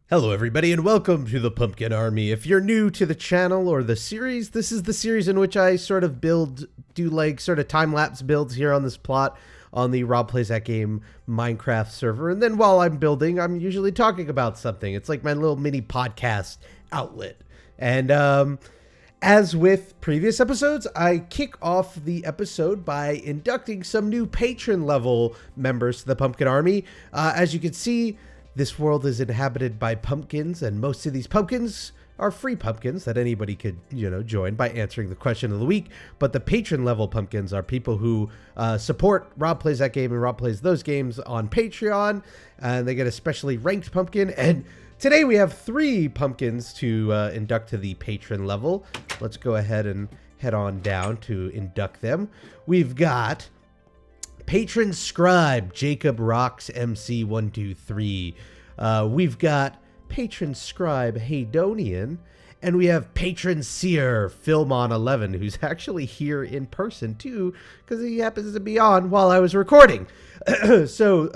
Hello everybody and welcome to the Pumpkin Army. If you're new to the channel or the series, this is the series in which I sort of do like sort of time-lapse builds here on this plot on the Rob Plays That Game Minecraft server. And then while I'm building, I'm usually talking about something. It's like my little mini podcast outlet. And as with previous episodes, I kick off the episode by inducting some new patron level members to the Pumpkin Army. As you can see, this world is inhabited by pumpkins, and most of these pumpkins are free pumpkins that anybody could, join by answering the question of the week. But the patron level pumpkins are people who support Rob Plays That Game and Rob Plays Those Games on Patreon, and they get a specially ranked pumpkin. And today we have 3 pumpkins to induct to the patron level. Let's go ahead and head on down to induct them. We've got Patron Scribe, Jacob Rocks MC123. We've got Patron Scribe, Haydonian. And we have Patron Seer, Philmon11, who's actually here in person too, because he happens to be on while I was recording. So,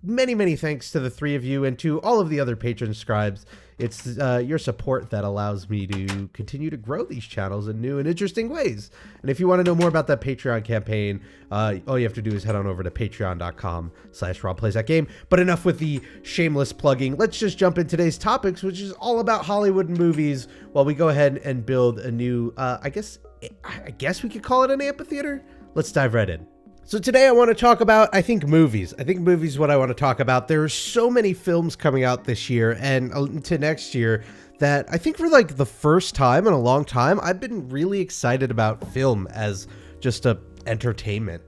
many thanks to the 3 of you and to all of the other Patron Scribes. It's your support that allows me to continue to grow these channels in new and interesting ways. And if you want to know more about that Patreon campaign, all you have to do is head on over to patreon.com/RobPlaysThatGame. But enough with the shameless plugging. Let's just jump in today's topics, which is all about Hollywood and movies, while we go ahead and build a new, I guess we could call it an amphitheater. Let's dive right in. So today I want to talk about, movies. I think movies is what I want to talk about. There are so many films coming out this year and into next year that I think for like the first time in a long time, I've been really excited about film as just a entertainment.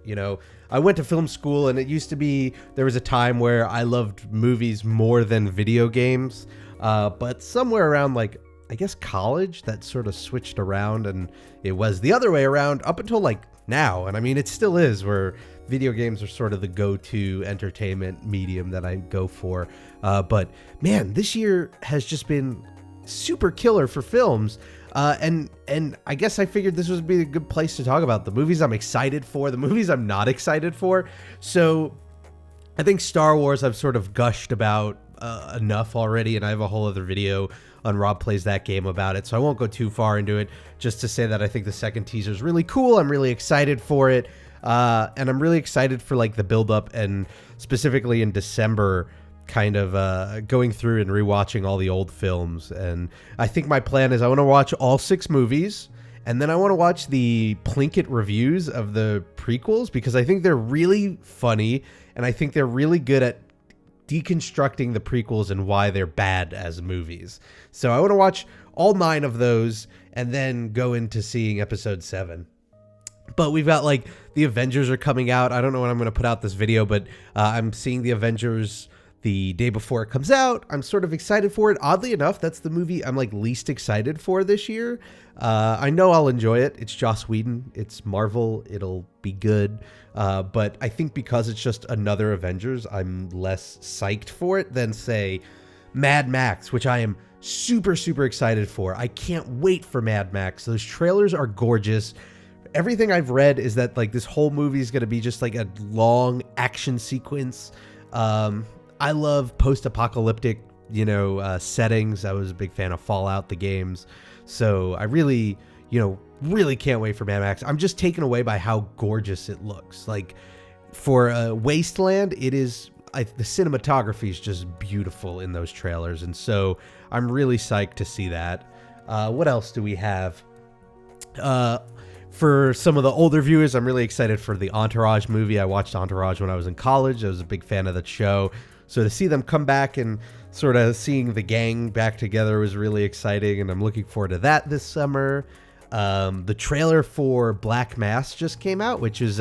I went to film school and it used to be, there was a time where I loved movies more than video games. But somewhere around college, that sort of switched around and it was the other way around up until now. And I mean, it still is, where video games are sort of the go-to entertainment medium that I go for. But man, this year has just been super killer for films. And I guess I figured this would be a good place to talk about the movies I'm excited for, the movies I'm not excited for. So I think Star Wars I've sort of gushed about enough already, and I have a whole other video on Rob Plays That Game about it, so I won't go too far into it, just to say that I think the second teaser is really cool. I'm really excited for it, and I'm really excited for the build up, and specifically in December, kind of going through and rewatching all the old films. And I think my plan is I want to watch all 6 movies, and then I want to watch the Plinkett reviews of the prequels, because I think they're really funny, and I think they're really good at deconstructing the prequels and why they're bad as movies. So I want to watch all 9 of those and then go into seeing episode 7. But we've got the Avengers are coming out. I don't know when I'm going to put out this video, but I'm seeing the Avengers the day before it comes out. I'm sort of excited for it. Oddly enough, that's the movie I'm least excited for this year. I know I'll enjoy it. It's Joss Whedon. It's Marvel. It'll be good. But I think because it's just another Avengers, I'm less psyched for it than, say, Mad Max, which I am super excited for. I can't wait for Mad Max. Those trailers are gorgeous. Everything I've read is that this whole movie is going to be just a long action sequence. I love post-apocalyptic, settings. I was a big fan of Fallout, the games. So I really can't wait for Mad Max. I'm just taken away by how gorgeous it looks. For a wasteland, it is, the cinematography is just beautiful in those trailers. And so I'm really psyched to see that. What else do we have? For some of the older viewers, I'm really excited for the Entourage movie. I watched Entourage when I was in college. I was a big fan of that show. So to see them come back and sort of seeing the gang back together was really exciting, and I'm looking forward to that this summer. The trailer for Black Mass just came out, which is,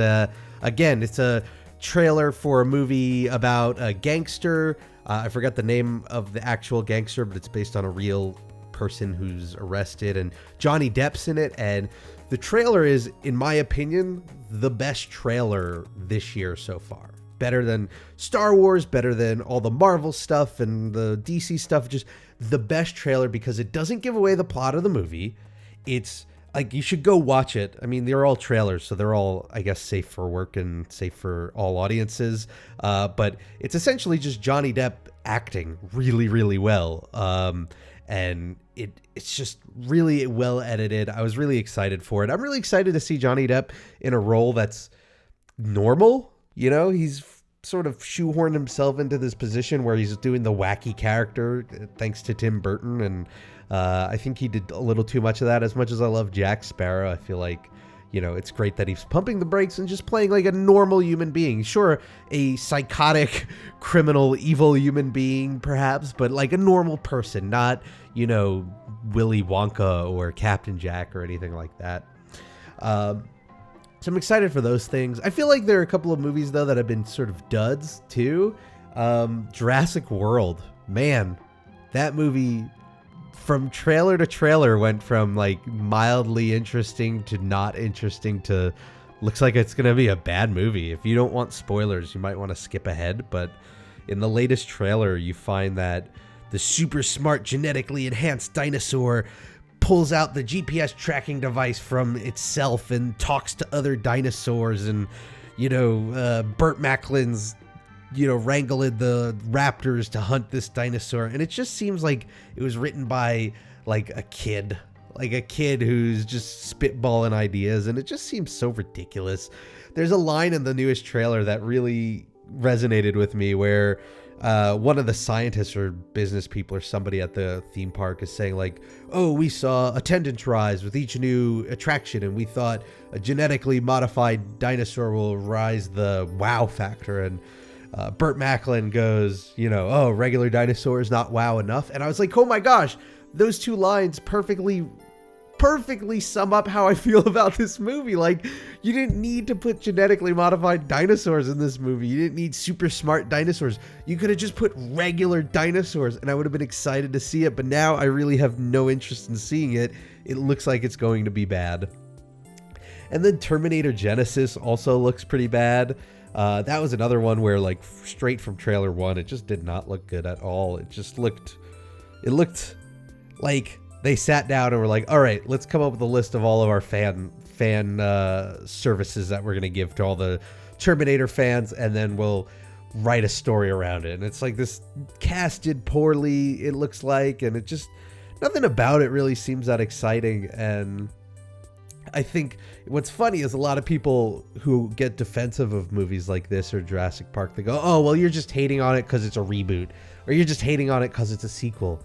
again, it's a trailer for a movie about a gangster. I forgot the name of the actual gangster, but it's based on a real person who's arrested, and Johnny Depp's in it. And the trailer is, in my opinion, the best trailer this year so far. Better than Star Wars, better than all the Marvel stuff and the DC stuff. Just the best trailer because it doesn't give away the plot of the movie. It's like, you should go watch it. I mean, they're all trailers, so they're all, I guess, safe for work and safe for all audiences. But it's essentially just Johnny Depp acting really, really well. And it's just really well edited. I was really excited for it. I'm really excited to see Johnny Depp in a role that's normal. You know, he's sort of shoehorned himself into this position where he's doing the wacky character thanks to Tim Burton, and I think he did a little too much of that. As much as I love Jack Sparrow, I feel like, you know, it's great that he's pumping the brakes and just playing like a normal human being. Sure, a psychotic, criminal, evil human being, perhaps, but like a normal person, not, you know, Willy Wonka or Captain Jack or anything like that. So I'm excited for those things. I feel like there are a couple of movies, though, that have been sort of duds, too. Jurassic World. Man, that movie, from trailer to trailer, went from, like, mildly interesting to not interesting to looks like it's going to be a bad movie. If you don't want spoilers, you might want to skip ahead. But in the latest trailer, you find that the super smart, genetically enhanced dinosaur pulls out the GPS tracking device from itself and talks to other dinosaurs, and, you know, Burt Macklin's, you know, wrangling the raptors to hunt this dinosaur. And it just seems like it was written by like a kid who's just spitballing ideas, and it just seems so ridiculous. There's a line in the newest trailer that really resonated with me where one of the scientists or business people or somebody at the theme park is saying, like, oh, we saw attendance rise with each new attraction, and we thought a genetically modified dinosaur will rise the wow factor. And Burt Macklin goes, you know, oh, regular dinosaurs not wow enough. And I was like, oh my gosh, those two lines perfectly sum up how I feel about this movie. Like, you didn't need to put genetically modified dinosaurs in this movie. You didn't need super smart dinosaurs. You could have just put regular dinosaurs, and I would have been excited to see it. But now I really have no interest in seeing it. It looks like it's going to be bad. And then Terminator Genesis also looks pretty bad. That was another one where, like, straight from trailer one, it just did not look good at all. It looked like they sat down and were like, all right, let's come up with a list of all of our fan services that we're going to give to all the Terminator fans, and then we'll write a story around it. And it's like, this cast did poorly, it looks like, and it just, nothing about it really seems that exciting. And I think what's funny is a lot of people who get defensive of movies like this or Jurassic Park, they go, oh, well, you're just hating on it because it's a reboot, or you're just hating on it because it's a sequel.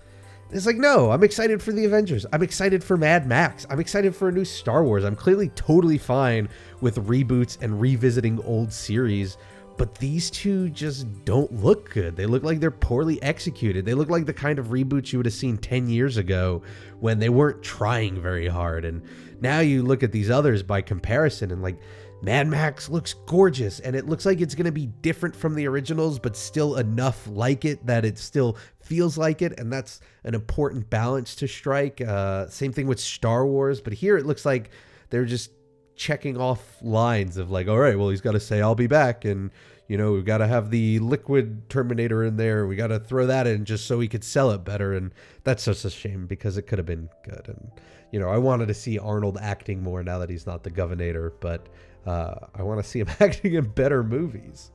It's like, no, I'm excited for the Avengers. I'm excited for Mad Max. I'm excited for a new Star Wars. I'm clearly totally fine with reboots and revisiting old series, but these two just don't look good. They look like they're poorly executed. They look like the kind of reboots you would have seen 10 years ago when they weren't trying very hard. And now you look at these others by comparison, and like, Mad Max looks gorgeous, and it looks like it's going to be different from the originals, but still enough like it that it still feels like it, and that's an important balance to strike. Same thing with Star Wars, but here it looks like they're just checking off lines of like, all right, well, he's got to say, I'll be back, and, you know, we've got to have the liquid Terminator in there, we got to throw that in just so we could sell it better, and that's just a shame because it could have been good. And, you know, I wanted to see Arnold acting more now that he's not the Governator, but I want to see him acting in better movies.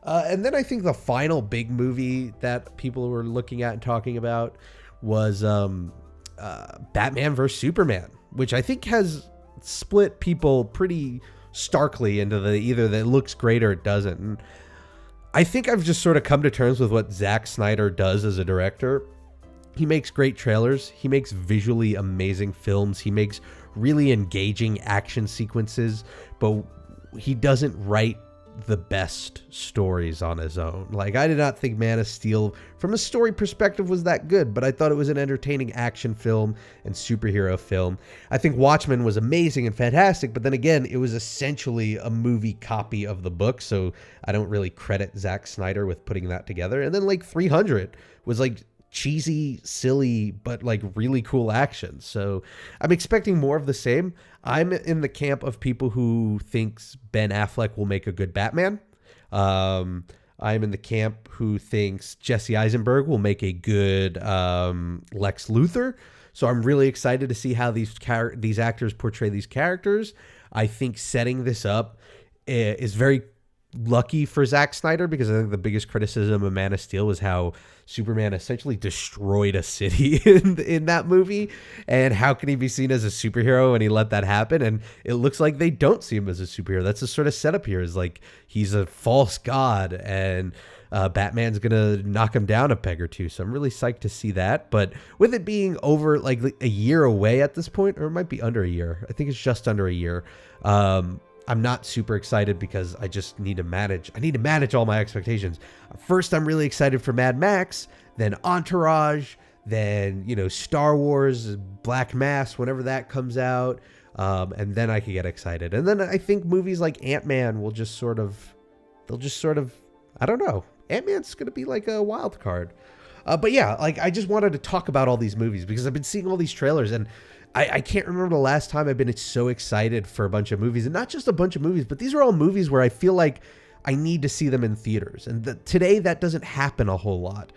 And then I think the final big movie that people were looking at and talking about was Batman vs. Superman, which I think has split people pretty starkly into the either that it looks great or it doesn't. And I think I've just sort of come to terms with what Zack Snyder does as a director. He makes great trailers. He makes visually amazing films. He makes really engaging action sequences, but he doesn't write the best stories on his own. Like, I did not think Man of Steel from a story perspective was that good, but I thought it was an entertaining action film and superhero film. I think Watchmen was amazing and fantastic, but then again, it was essentially a movie copy of the book, so I don't really credit Zack Snyder with putting that together. And then like 300 was like cheesy, silly, but like really cool action. So I'm expecting more of the same. I'm in the camp of people who thinks Ben Affleck will make a good Batman. I'm in the camp who thinks Jesse Eisenberg will make a good Lex Luthor. So I'm really excited to see how these actors portray these characters. I think setting this up is very lucky for Zack Snyder, because I think the biggest criticism of Man of Steel was how Superman essentially destroyed a city in that movie, and how can he be seen as a superhero when he let that happen? And it looks like they don't see him as a superhero. That's the sort of setup here, is like he's a false god, and Batman's gonna knock him down a peg or two. So I'm really psyched to see that. But with it being over like a year away at this point, or it might be under a year, I think it's just under a year, I'm not super excited, because I just need to manage. I need to manage all my expectations. First, I'm really excited for Mad Max, then Entourage, then, you know, Star Wars, Black Mass, whenever that comes out. And then I can get excited. And then I think movies like Ant-Man will just sort of, I don't know. Ant-Man's going to be like a wild card. But yeah, like I just wanted to talk about all these movies, because I've been seeing all these trailers, and I can't remember the last time I've been so excited for a bunch of movies. And not just a bunch of movies, but these are all movies where I feel like I need to see them in theaters. And today that doesn't happen a whole lot.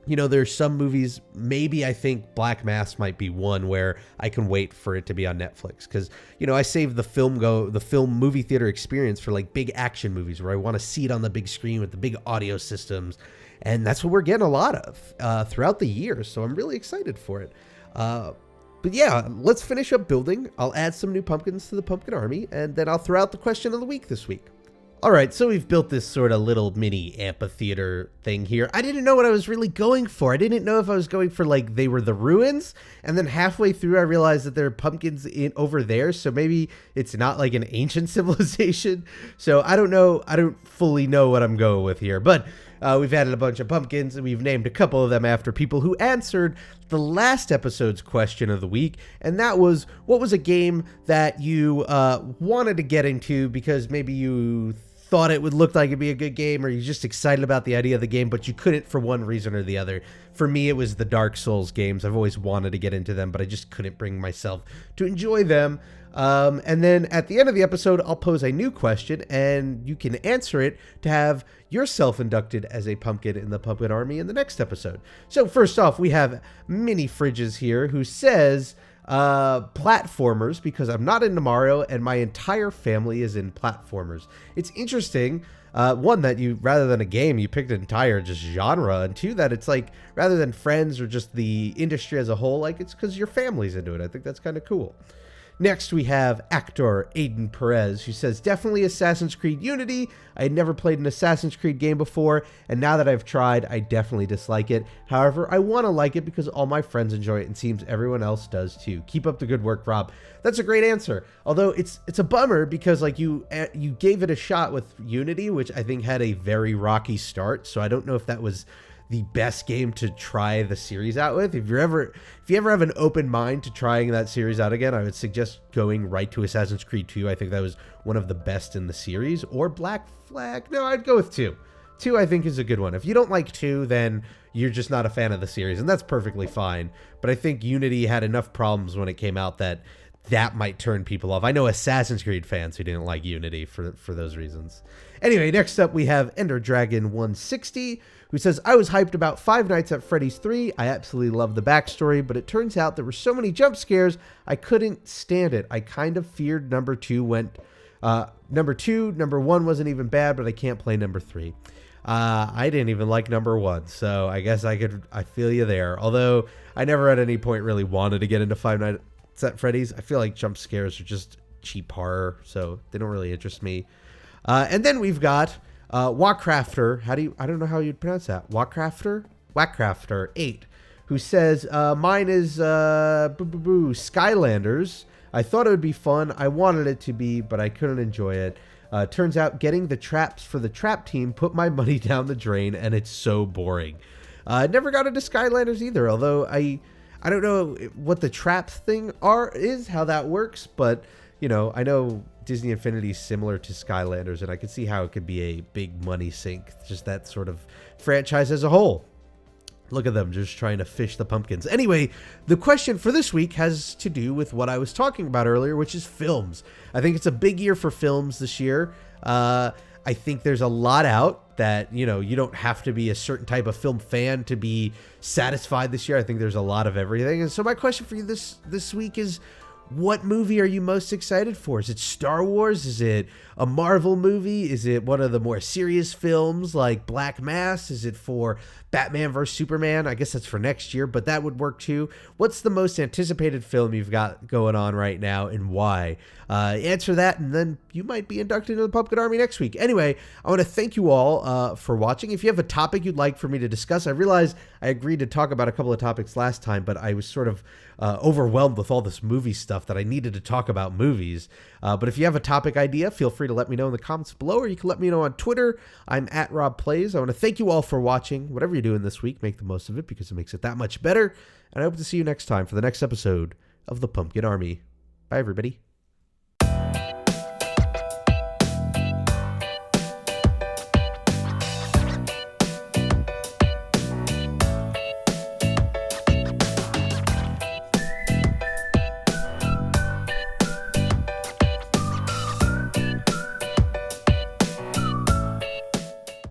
You know, there's some movies, maybe I think Black Mass might be one where I can wait for it to be on Netflix. Because, you know, I save the film movie theater experience for like big action movies where I want to see it on the big screen with the big audio systems. And that's what we're getting a lot of throughout the year. So I'm really excited for it. But yeah, let's finish up building. I'll add some new pumpkins to the pumpkin army, and then I'll throw out the question of the week this week. All right, so we've built this sort of little mini amphitheater thing here. I didn't know what I was really going for. I didn't know if I was going for like they were the ruins, and then halfway through I realized that there are pumpkins over there, so maybe it's not like an ancient civilization. So I don't know. I don't fully know what I'm going with here, but we've added a bunch of pumpkins, and we've named a couple of them after people who answered the last episode's question of the week, and that was, what was a game that you wanted to get into because maybe you thought it would look like it'd be a good game, or you're just excited about the idea of the game, but you couldn't for one reason or the other. For me, it was the Dark Souls games. I've always wanted to get into them, but I just couldn't bring myself to enjoy them. And then at the end of the episode, I'll pose a new question, and you can answer it to have yourself inducted as a pumpkin in the Pumpkin Army in the next episode. So first off, we have Mini Fridges here, who says platformers, because I'm not into Mario and my entire family is in platformers. It's interesting, one, that you, rather than a game, you picked an entire just genre, and two, that it's like, rather than friends or just the industry as a whole, like it's because your family's into it. I think that's kind of cool. Next, we have actor Aiden Perez, who says, definitely Assassin's Creed Unity. I had never played an Assassin's Creed game before, and now that I've tried, I definitely dislike it. However, I want to like it because all my friends enjoy it, and seems everyone else does too. Keep up the good work, Rob. That's a great answer. Although it's a bummer, because like you gave it a shot with Unity, which I think had a very rocky start, so I don't know if that was the best game to try the series out with. If you ever have an open mind to trying that series out again, I would suggest going right to Assassin's Creed 2. I think that was one of the best in the series. Or Black Flag. No, I'd go with 2. 2 I think is a good one. If you don't like 2, then you're just not a fan of the series, and that's perfectly fine. But I think Unity had enough problems when it came out that might turn people off. I know Assassin's Creed fans who didn't like Unity for those reasons. Anyway, next up we have Ender Dragon 160, who says, I was hyped about Five Nights at Freddy's 3. I absolutely love the backstory, but it turns out there were so many jump scares, I couldn't stand it. I kind of feared number 2 went... number 1 wasn't even bad, but I can't play number 3. I didn't even like number 1, so I guess I feel you there. Although I never at any point really wanted to get into Five Nights at Freddy's. I feel like jump scares are just cheap horror, so they don't really interest me. And then we've got Wackrafter. I don't know how you'd pronounce that. Wackrafter 8, who says, mine is Skylanders. I thought it would be fun. I wanted it to be, but I couldn't enjoy it. Turns out getting the traps for the trap team put my money down the drain, and it's so boring. Never got into Skylanders either, although I don't know what the traps thing is, how that works, but you know, I know Disney Infinity is similar to Skylanders, and I can see how it could be a big money sink, just that sort of franchise as a whole. Look at them just trying to fish the pumpkins. Anyway, the question for this week has to do with what I was talking about earlier, which is films. I think it's a big year for films this year. I think there's a lot out that, you don't have to be a certain type of film fan to be satisfied this year. I think there's a lot of everything. And so my question for you this week is, what movie are you most excited for? Is it Star Wars? Is it a Marvel movie? Is it one of the more serious films like Black Mass? Is it for Batman vs. Superman? I guess that's for next year, but that would work too. What's the most anticipated film you've got going on right now, and why? Answer that, and then you might be inducted into the Pumpkin Army next week. Anyway, I want to thank you all for watching. If you have a topic you'd like for me to discuss, I realize I agreed to talk about a couple of topics last time, but I was sort of overwhelmed with all this movie stuff that I needed to talk about movies. But if you have a topic idea, feel free to let me know in the comments below, or you can let me know on Twitter. I'm at RobPlays. I want to thank you all for watching. Whatever you're doing this week, make the most of it because it makes it that much better. And I hope to see you next time for the next episode of the Pumpkin Army. Bye, everybody.